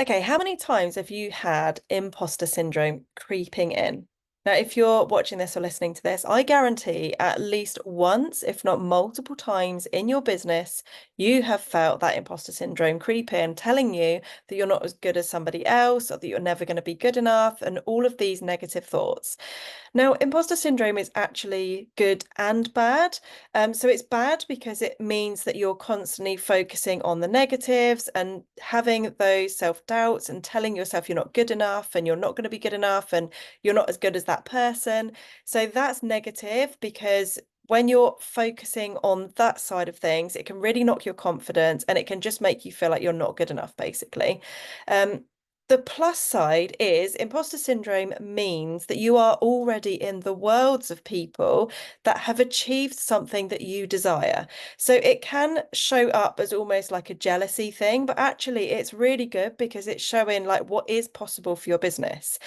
Okay, how many times have you had imposter syndrome creeping in? Now, if you're watching this or listening to this, I guarantee at least once, if not multiple times in your business, you have felt that imposter syndrome creep in, telling you that you're not as good as somebody else or that you're never going to be good enough, and all of these negative thoughts. Now, imposter syndrome is actually good and bad. So it's bad because it means that you're constantly focusing on the negatives and having those self-doubts and telling yourself you're not good enough and you're not going to be good enough and you're not as good as that person. So that's negative because when you're focusing on that side of things, it can really knock your confidence and it can just make you feel like you're not good enough, basically. Um, the plus side is imposter syndrome means that you are already in the worlds of people that have achieved something that you desire. So it can show up as almost like a jealousy thing, but actually it's really good because it's showing like what is possible for your business.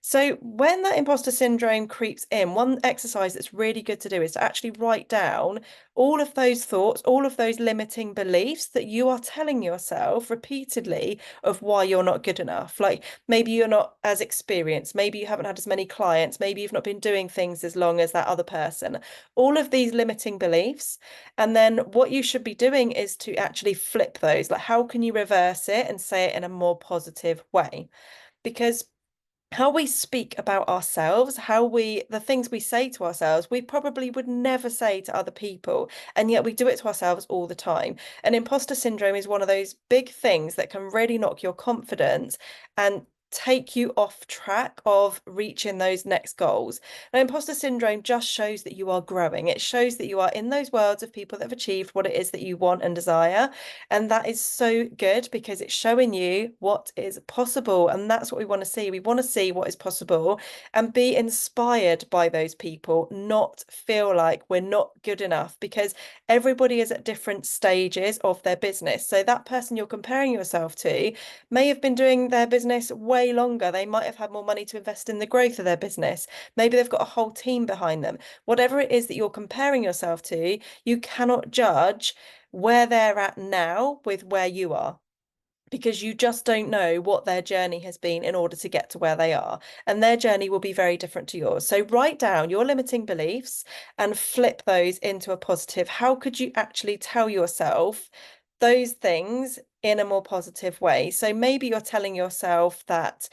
So when that imposter syndrome creeps in, one exercise that's really good to do is to actually write down all of those thoughts, all of those limiting beliefs that you are telling yourself repeatedly of why you're not good enough. Like maybe you're not as experienced, maybe you haven't had as many clients, maybe you've not been doing things as long as that other person. All of these limiting beliefs. And then what you should be doing is to actually flip those. Like, how can you reverse it and say it in a more positive way? Because how we speak about ourselves, the things we say to ourselves, we probably would never say to other people. And yet we do it to ourselves all the time. And imposter syndrome is one of those big things that can really knock your confidence and take you off track of reaching those next goals. Now, imposter syndrome just shows that you are growing. It shows that you are in those worlds of people that have achieved what it is that you want and desire. And that is so good because it's showing you what is possible. And that's what we want to see. We want to see what is possible and be inspired by those people, not feel like we're not good enough because everybody is at different stages of their business. So that person you're comparing yourself to may have been doing their business way longer. They might have had more money to invest in the growth of their business. Maybe they've got a whole team behind them. Whatever it is that you're comparing yourself to, you cannot judge where they're at now with where you are because you just don't know what their journey has been in order to get to where they are. And their journey will be very different to yours. So write down your limiting beliefs and flip those into a positive. How could you actually tell yourself those things in a more positive way? So maybe you're telling yourself that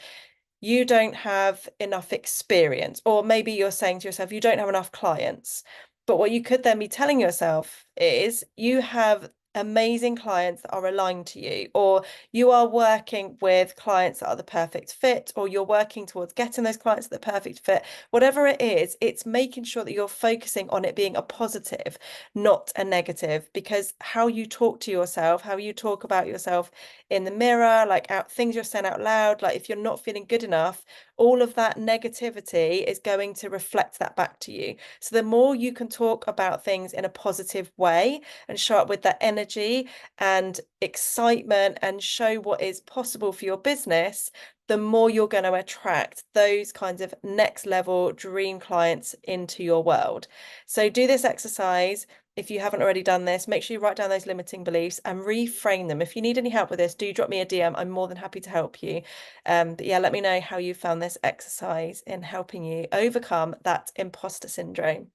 you don't have enough experience, or maybe you're saying to yourself, you don't have enough clients. But what you could then be telling yourself is you have amazing clients that are aligned to you, or you are working with clients that are the perfect fit, or you're working towards getting those clients at the perfect fit. Whatever it is, it's making sure that you're focusing on it being a positive, not a negative, because how you talk to yourself, how you talk about yourself in the mirror, like out things you're saying out loud, like if you're not feeling good enough, all of that negativity is going to reflect that back to you. So the more you can talk about things in a positive way and show up with that energy and excitement and show what is possible for your business, the more you're going to attract those kinds of next level dream clients into your world. So do this exercise. If you haven't already done this, make sure you write down those limiting beliefs and reframe them. If you need any help with this, do drop me a DM. I'm more than happy to help you. But yeah, let me know how you found this exercise in helping you overcome that imposter syndrome.